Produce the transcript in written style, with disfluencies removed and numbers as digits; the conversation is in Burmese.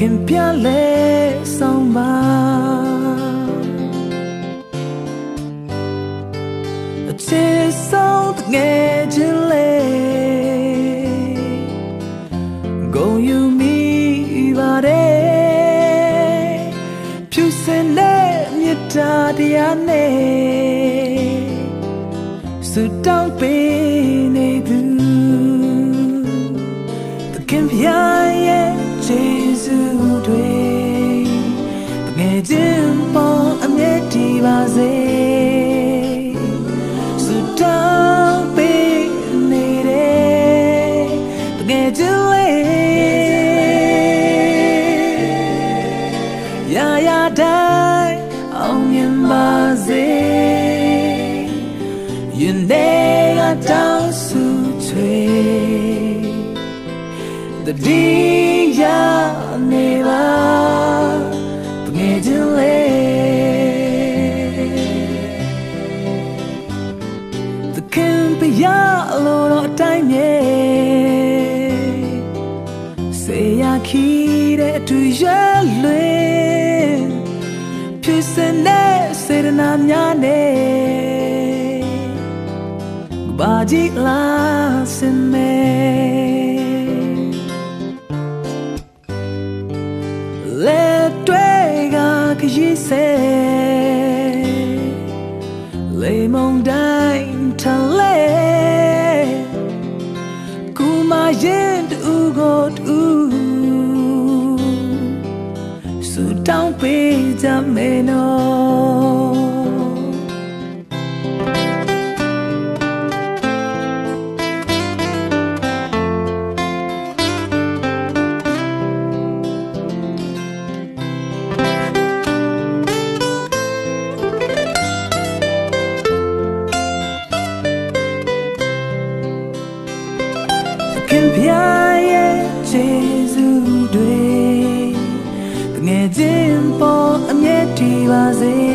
ခင်ပြလဲဆောင်ပါအချစ်ဆုံးတငယ်ချင်းလဲဂုဏ်ယူမိပါတယ်ဖြူစင်တဲ့မေတ္တာတရားနဲ့ဆုတောင်းပေးနေသူသခင်ဖျားရဲ့ကျေးဇူးတွေတကယ်ချင်းပေါ်အမြဲတည်ပါစေဆုတောင်းပေးနေတယ်တကယ်ချင်းလေးရာရာတိုင်းအောင်မြင်ပါစေရင်ထဲကတောင်းဆုချွေတတိယနေပါတကယ်ချင်းလေးသခင်ပြရလို့တော့အတိုင်းမြေစေရခီးတဲ့အတူရွယ်လွင်ဖြူစင်တဲ့စေတနာများနဲ့ဘာကြီးလာစင်မဲလက်တွေကခရီးစေလေမုန်တိုင်းထလဲကူမရင်တူကိုတူဆုတောင်းပေးကြမယ်နော်ခင်ဗျာရဲ့ကျေးဇူးတွေတကယ်ချင်းပေါ်အမြဲတည်ပါစေ